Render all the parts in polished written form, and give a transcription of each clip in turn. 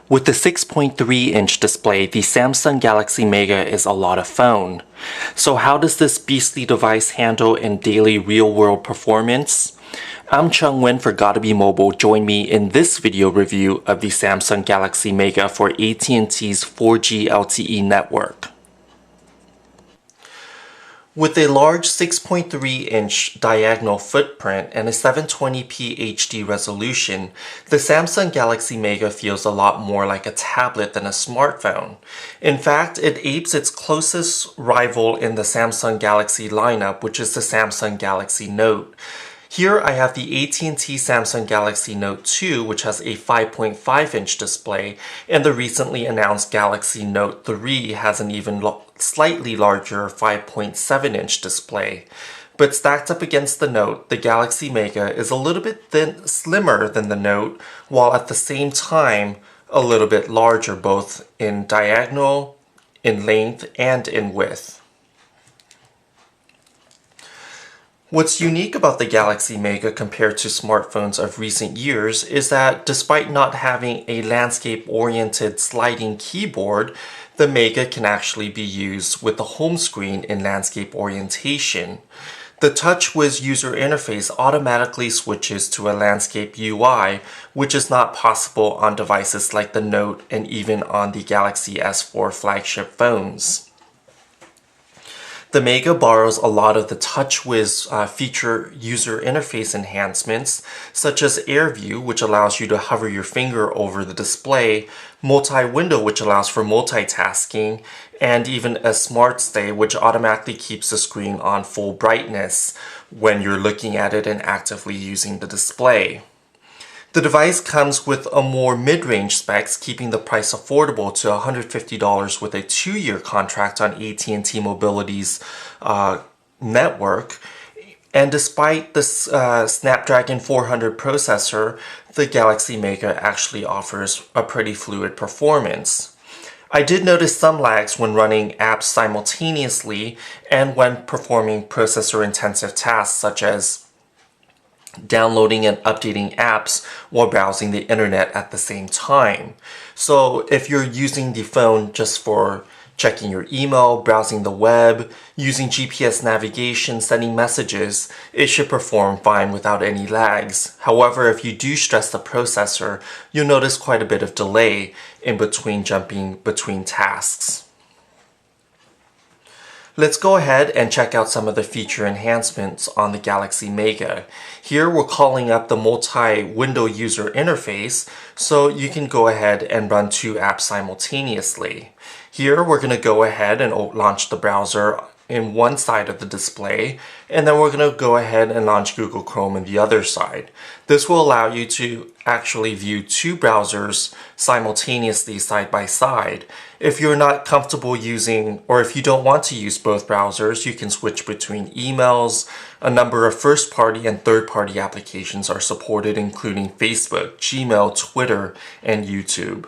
With the 6.3-inch display, the Samsung Galaxy Mega is a lot of phone. So how does this beastly device handle in daily real-world performance? I'm Chung Nguyen for Gotta Be Mobile. Join me in this video review of the Samsung Galaxy Mega for AT&T's 4G LTE network. With a large 6.3-inch diagonal footprint and a 720p HD resolution, the Samsung Galaxy Mega feels a lot more like a tablet than a smartphone. In fact, it apes its closest rival in the Samsung Galaxy lineup, which is the Samsung Galaxy Note. Here I have the AT&T Samsung Galaxy Note 2, which has a 5.5-inch display, and the recently announced Galaxy Note 3 has an even slightly larger 5.7-inch display. But stacked up against the Note, the Galaxy Mega is a little bit slimmer than the Note, while at the same time a little bit larger both in diagonal, in length, and in width. What's unique about the Galaxy Mega compared to smartphones of recent years is that despite not having a landscape-oriented sliding keyboard, the Mega can actually be used with the home screen in landscape orientation. The TouchWiz user interface automatically switches to a landscape UI, which is not possible on devices like the Note and even on the Galaxy S4 flagship phones. The Mega borrows a lot of the TouchWiz feature user interface enhancements, such as Air View, which allows you to hover your finger over the display, multi-window, which allows for multitasking, and even a Smart Stay, which automatically keeps the screen on full brightness when you're looking at it and actively using the display. The device comes with a more mid-range specs, keeping the price affordable to $150 with a 2-year contract on AT&T Mobility's network. And despite the Snapdragon 400 processor, the Galaxy Mega actually offers a pretty fluid performance. I did notice some lags when running apps simultaneously and when performing processor-intensive tasks such as downloading and updating apps while browsing the internet at the same time. So if you're using the phone just for checking your email, browsing the web, using GPS navigation, sending messages, it should perform fine without any lags. However, if you do stress the processor, you'll notice quite a bit of delay in between jumping between tasks. Let's go ahead and check out some of the feature enhancements on the Galaxy Mega. Here we're calling up the multi-window user interface, so you can go ahead and run 2 apps simultaneously. Here we're going to go ahead and launch the browser in one side of the display, and then we're going to go ahead and launch Google Chrome in the other side. This will allow you to actually view 2 browsers simultaneously side by side. If you're not comfortable using, or if you don't want to use both browsers, you can switch between emails. A number of first-party and third-party applications are supported, including Facebook, Gmail, Twitter, and YouTube.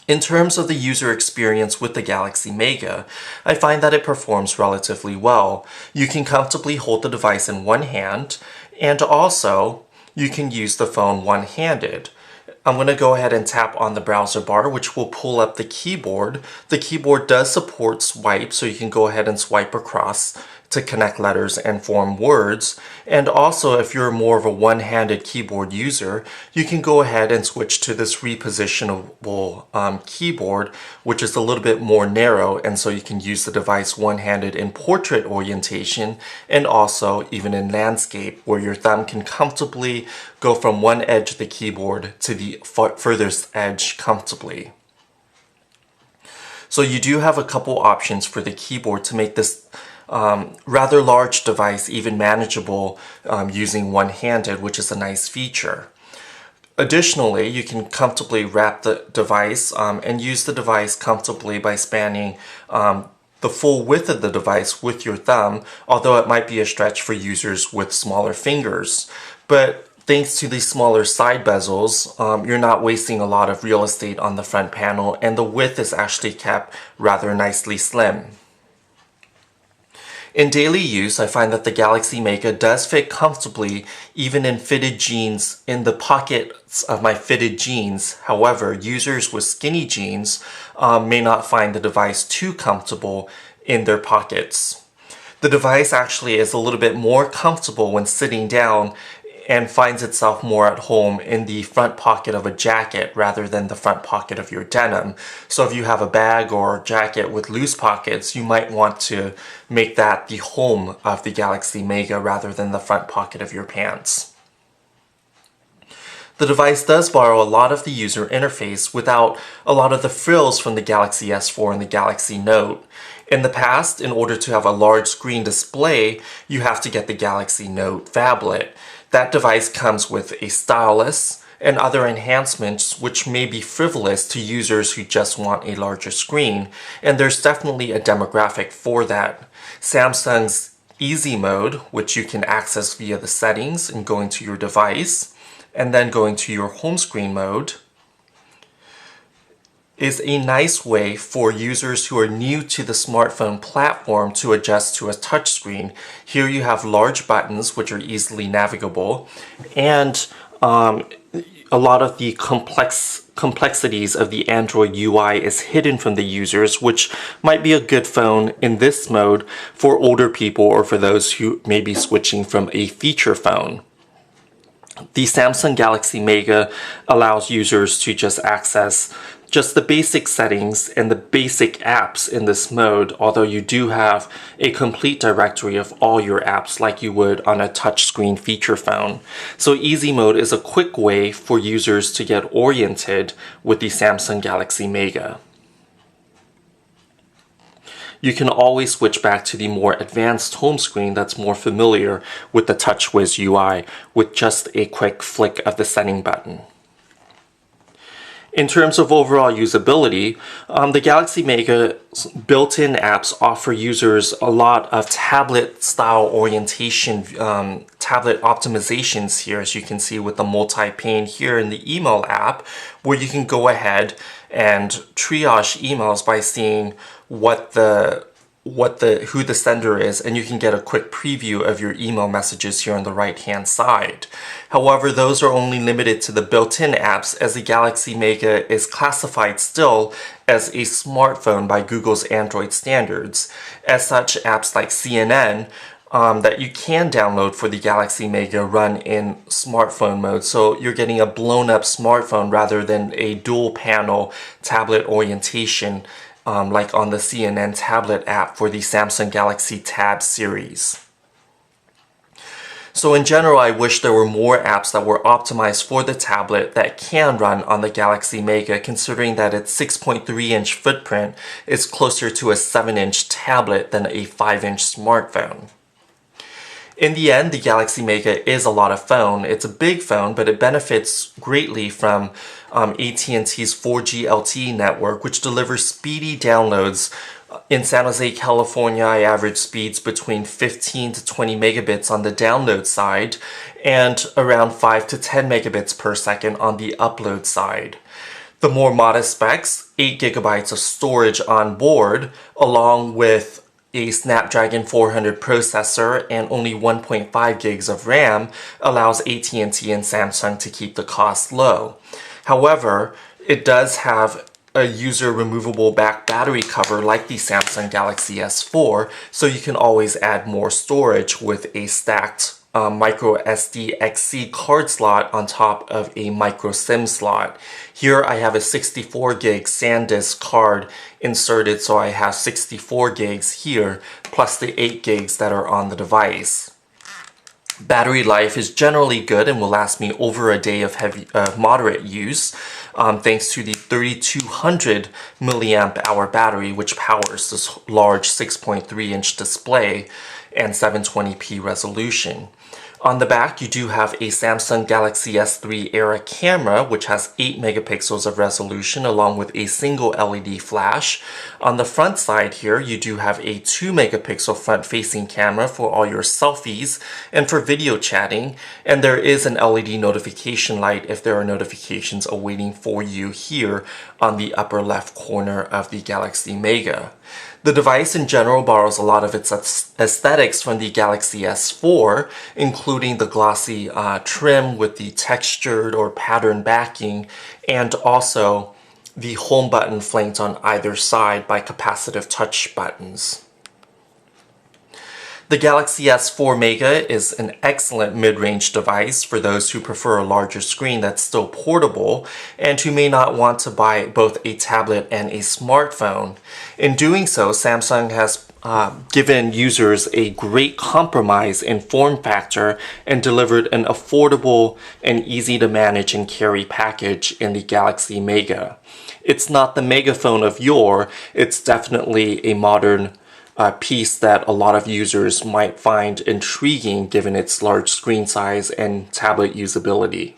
In terms of the user experience with the Galaxy Mega, I find that it performs relatively well. You can comfortably hold the device in one hand, and also you can use the phone one-handed. I'm going to go ahead and tap on the browser bar, which will pull up the keyboard. The keyboard does support swipe, so you can go ahead and swipe across to connect letters and form words. And also, if you're more of a one-handed keyboard user, you can go ahead and switch to this repositionable keyboard, which is a little bit more narrow, and so you can use the device one-handed in portrait orientation and also even in landscape, where your thumb can comfortably go from one edge of the keyboard to the furthest edge comfortably. So you do have a couple options for the keyboard to make this rather large device even manageable using one-handed, which is a nice feature. Additionally, you can comfortably wrap the device and use the device comfortably by spanning the full width of the device with your thumb, although it might be a stretch for users with smaller fingers. But thanks to these smaller side bezels, you're not wasting a lot of real estate on the front panel, and the width is actually kept rather nicely slim. In daily use, I find that the Galaxy Mega does fit comfortably even in fitted jeans, in the pockets of my fitted jeans. However, users with skinny jeans may not find the device too comfortable in their pockets. The device actually is a little bit more comfortable when sitting down and finds itself more at home in the front pocket of a jacket rather than the front pocket of your denim. So if you have a bag or jacket with loose pockets, you might want to make that the home of the Galaxy Mega rather than the front pocket of your pants. The device does borrow a lot of the user interface without a lot of the frills from the Galaxy S4 and the Galaxy Note. In the past, in order to have a large screen display, you have to get the Galaxy Note phablet. That device comes with a stylus and other enhancements which may be frivolous to users who just want a larger screen, and there's definitely a demographic for that. Samsung's Easy Mode, which you can access via the settings and going to your device, and then going to your home screen mode, is a nice way for users who are new to the smartphone platform to adjust to a touchscreen. Here you have large buttons which are easily navigable, and a lot of the complexities of the Android UI is hidden from the users, which might be a good phone in this mode for older people or for those who may be switching from a feature phone. The Samsung Galaxy Mega allows users to just access just the basic settings and the basic apps in this mode, although you do have a complete directory of all your apps like you would on a touchscreen feature phone. So Easy Mode is a quick way for users to get oriented with the Samsung Galaxy Mega. You can always switch back to the more advanced home screen that's more familiar with the TouchWiz UI with just a quick flick of the setting button. In terms of overall usability, the Galaxy Mega's built-in apps offer users a lot of tablet-style orientation, tablet optimizations here, as you can see with the multi-pane here in the email app, where you can go ahead and triage emails by seeing who the sender is, and you can get a quick preview of your email messages here on the right hand side. However, those are only limited to the built-in apps, as the Galaxy Mega is classified still as a smartphone by Google's Android standards. As such, apps like CNN that you can download for the Galaxy Mega run in smartphone mode, so you're getting a blown up smartphone rather than a dual panel tablet orientation like on the CNN tablet app for the Samsung Galaxy Tab series. So in general, I wish there were more apps that were optimized for the tablet that can run on the Galaxy Mega, considering that its 6.3-inch footprint is closer to a 7-inch tablet than a 5-inch smartphone. In the end, the Galaxy Mega is a lot of phone. It's a big phone, but it benefits greatly from AT&T's 4G LTE network, which delivers speedy downloads. In San Jose, California, I average speeds between 15 to 20 megabits on the download side and around 5 to 10 megabits per second on the upload side. The more modest specs, 8 gigabytes of storage on board, along with a Snapdragon 400 processor and only 1.5 gigs of RAM, allows AT&T and Samsung to keep the cost low. However, it does have a user removable back battery cover like the Samsung Galaxy S4, so you can always add more storage with a stacked micro SD XC card slot on top of a micro SIM slot. Here I have a 64 gig SanDisk card inserted, so I have 64 gigs here plus the 8 gigs that are on the device. Battery life is generally good and will last me over a day of moderate use, thanks to the 3200 milliamp hour battery, which powers this large 6.3-inch display and 720p resolution. On the back, you do have a Samsung Galaxy S3 era camera, which has 8 megapixels of resolution along with a single LED flash. On the front side here, you do have a 2 megapixel front-facing camera for all your selfies and for video chatting. And there is an LED notification light if there are notifications awaiting for you here on the upper left corner of the Galaxy Mega. The device in general borrows a lot of its aesthetics from the Galaxy S4, including the glossy trim with the textured or patterned backing, and also the home button flanked on either side by capacitive touch buttons. The Galaxy S4 Mega is an excellent mid-range device for those who prefer a larger screen that's still portable and who may not want to buy both a tablet and a smartphone. In doing so, Samsung has given users a great compromise in form factor and delivered an affordable and easy to manage and carry package in the Galaxy Mega. It's not the megaphone of yore, it's definitely a modern piece that a lot of users might find intriguing given its large screen size and tablet usability.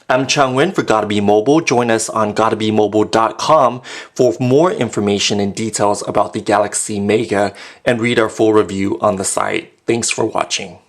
I'm Chung Win for Gotta Be Mobile. Join us on gottabemobile.com for more information and details about the Galaxy Mega and read our full review on the site. Thanks for watching.